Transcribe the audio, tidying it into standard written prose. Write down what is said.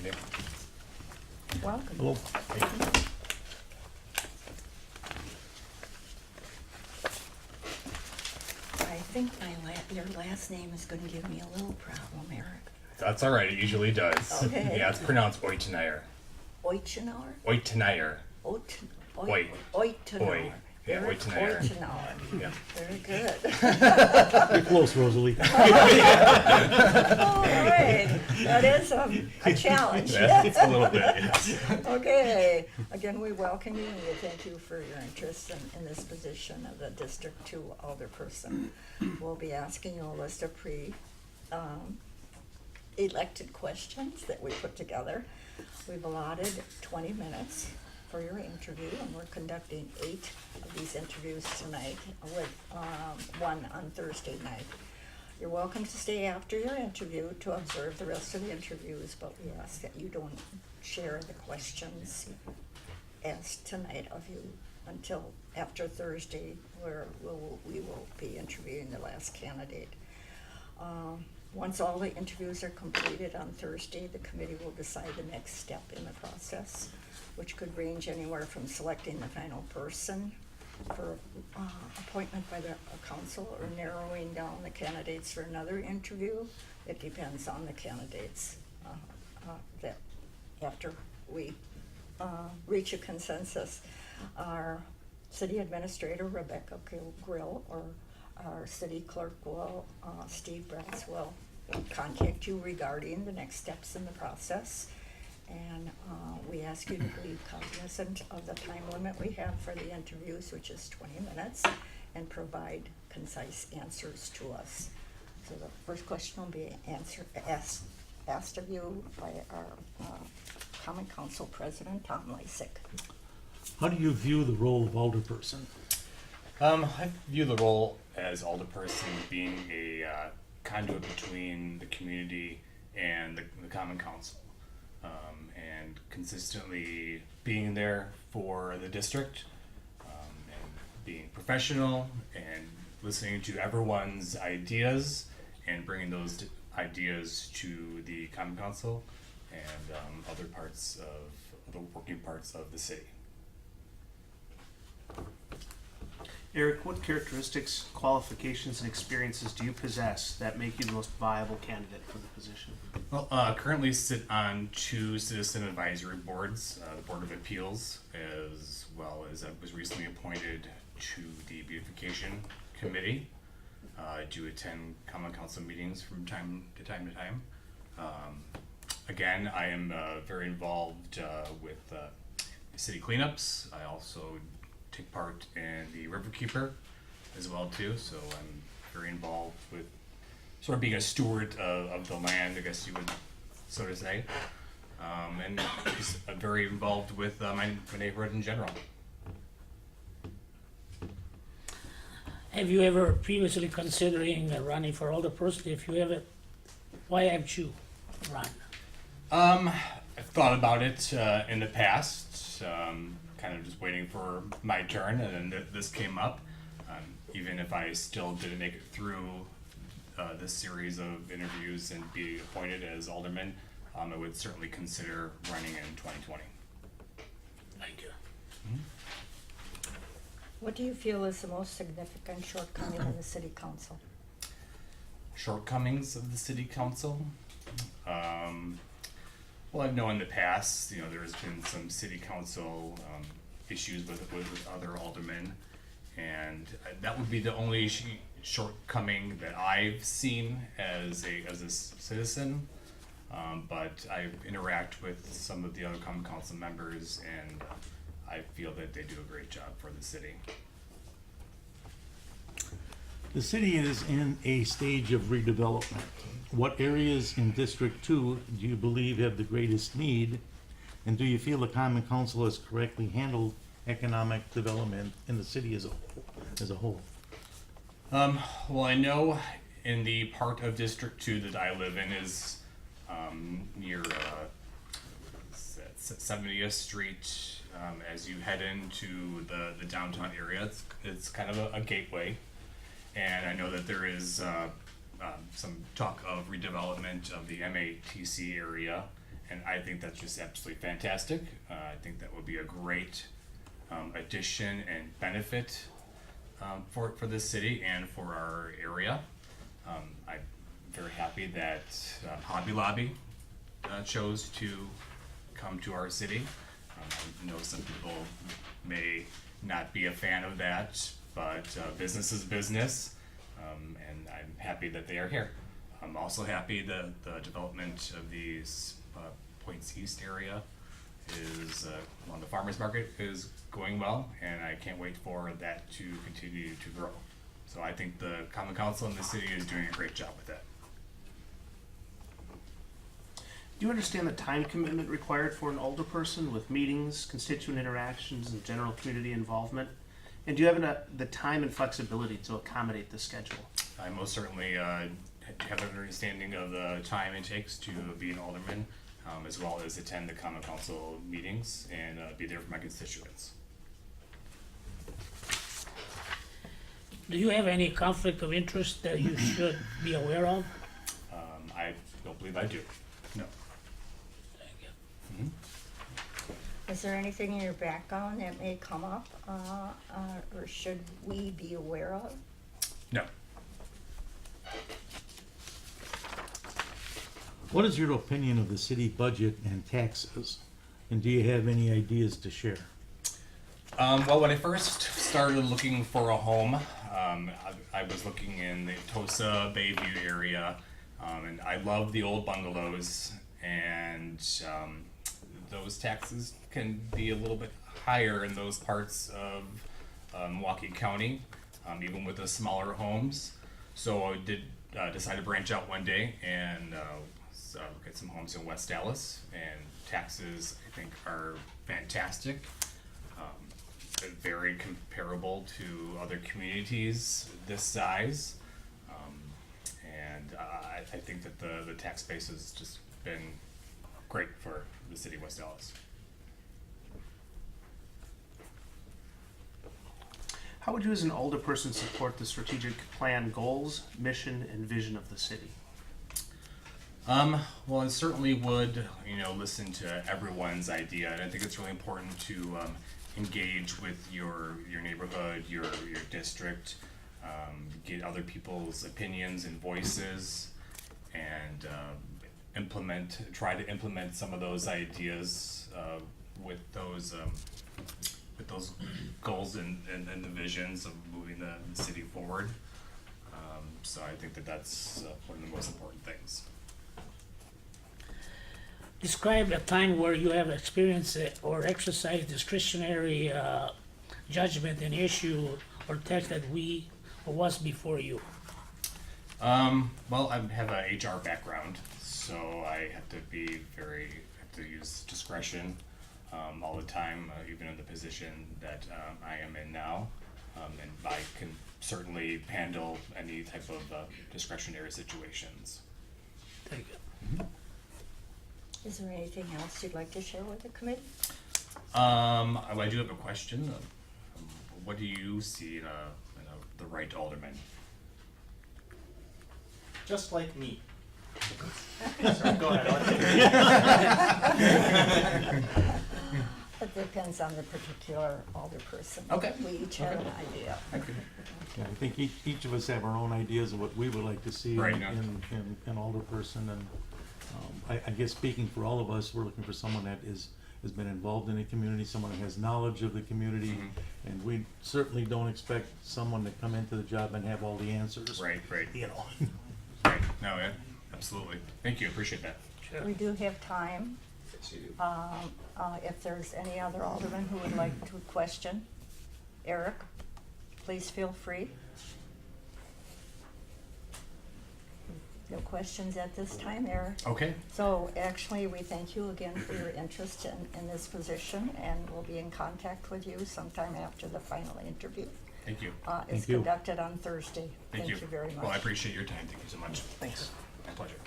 evening. Welcome. Hello. I think your last name is going to give me a little problem, Eric. That's all right. It usually does. Okay. Yeah, it's pronounced Euteneier. Euteneier? Euteneier. Euteneier. Oi. Yeah, Eric Euteneier. Euteneier. Yeah. Very good. You're close, Rosalie. All right. That is a challenge. It's a little bit, yes. Okay. Again, we welcome you and we thank you for your interest in this position of the District 2 Alderperson. We'll be asking you a list of elected questions that we put together. We've allotted 20 minutes for your interview, and we're conducting 8 of these interviews tonight with one on Thursday night. You're welcome to stay after your interview to observe the rest of the interviews, but we ask that you don't share the questions asked tonight of you until after Thursday, where we will be interviewing the last candidate. Once all the interviews are completed on Thursday, the committee will decide the next step in the process, which could range anywhere from selecting the final person for appointment by the council or narrowing down the candidates for another interview. It depends on the candidates that after we reach a consensus. Our city administrator, Rebecca Grill, or our city clerk, Steve Bratz, will contact you regarding the next steps in the process. And we ask you to be cognizant of the time limit we have for the interviews, which is 20 minutes, and provide concise answers to us. So the first question will be asked of you by our Common Council President, Tom Lysick. How do you view the role of alderperson? I view the role as alderperson being a conduit between the community and the Common Council, and consistently being there for the district, and being professional and listening to everyone's ideas and bringing those ideas to the Common Council and other parts of the working parts of the city. Eric, what characteristics, qualifications, and experiences do you possess that make you the most viable candidate for the position? Well, currently sit on 2 citizen advisory boards, the Board of Appeals, as well as I was recently appointed to the Beautification Committee. I do attend Common Council meetings from time to time. Again, I am very involved with city cleanups. I also take part in the Riverkeeper as well too, so I'm very involved with sort of being a steward of the land, I guess you would so to say, and just very involved with my neighborhood in general. Have you ever previously considering running for alderperson? If you ever, why haven't you run? I've thought about it in the past, kind of just waiting for my turn, and then this came up. Even if I still didn't make it through this series of interviews and be appointed as alderman, I would certainly consider running in 2020. Thank you. What do you feel is the most significant shortcoming in the city council? Shortcomings of the city council? Well, I know in the past, there's been some city council issues with other aldermen, and that would be the only shortcoming that I've seen as a citizen. But I interact with some of the other Common Council members, and I feel that they do a great job for the city. The city is in a stage of redevelopment. What areas in District 2 do you believe have the greatest need? And do you feel the Common Council has correctly handled economic development in the city as a whole? Well, I know in the part of District 2 that I live in is near 70th Street. As you head into the downtown area, it's kind of a gateway, and I know that there is some talk of redevelopment of the MATC area and I think that's just absolutely fantastic. I think that would be a great addition and benefit for this city and for our area. I'm very happy that Hobby Lobby chose to come to our city. I know some people may not be a fan of that, but business is business, and I'm happy that they are here. I'm also happy that the development of these Points East area is on the farmers market is going well, and I can't wait for that to continue to grow. So I think the Common Council in the city is doing a great job with that. Do you understand the time commitment required for an alderperson with meetings, constituent interactions, and general community involvement? And do you have the time and flexibility to accommodate the schedule? I most certainly have an understanding of the time it takes to be an alderman, as well as attend the Common Council meetings and be there for my constituents. Do you have any conflict of interest that you should be aware of? I don't believe I do. No. Thank you. Is there anything in your background that may come up, or should we be aware of? No. What is your opinion of the city budget and taxes? And do you have any ideas to share? Well, when I first started looking for a home, I was looking in the Tosa Bayview area, and I love the old bungalows, and those taxes can be a little bit higher in those parts of Milwaukee County, even with the smaller homes. So I did decide to branch out one day and look at some homes in West Dallas, and taxes I think are fantastic. Very comparable to other communities this size, and I think that the tax base has just been great for the city of West Dallas. How would you as an alderperson support the strategic plan goals, mission, and vision of the city? Well, I certainly would, listen to everyone's idea, and I think it's really important to engage with your neighborhood, your district, get other people's opinions and voices, and try to implement some of those ideas with those goals and the visions of moving the city forward. So I think that's one of the most important things. Describe a time where you have experienced or exercised discretionary judgment in issue or text that was before you. Well, I have a HR background, so I have to use discretion all the time, even in the position that I am in now, and I can certainly handle any type of discretionary situations. Thank you. Is there anything else you'd like to share with the committee? I do have a question. What do you see in the right alderman? Just like me. Sorry, go ahead. It depends on the particular alderperson. Okay. We each have an idea. Yeah, I think each of us have our own ideas of what we would like to see Right, in yeah. an alderperson, and I guess speaking for all of us, we're looking for someone that has been involved in the community, someone that has knowledge of the community, and we certainly don't expect someone to come into the job and have all the answers. Right. You know. Right. No, yeah, absolutely. Thank you. Appreciate that. Sure. We do have time. If there's any other alderman who would like to question Eric, please feel free. No questions at this time, Eric? Okay. So actually, we thank you again for your interest in this position, and we'll be in contact with you sometime after the final interview. Thank you. It's you. conducted on Thursday. Thank you very much. Well, I appreciate your time. Thank you so much. Thanks. My pleasure.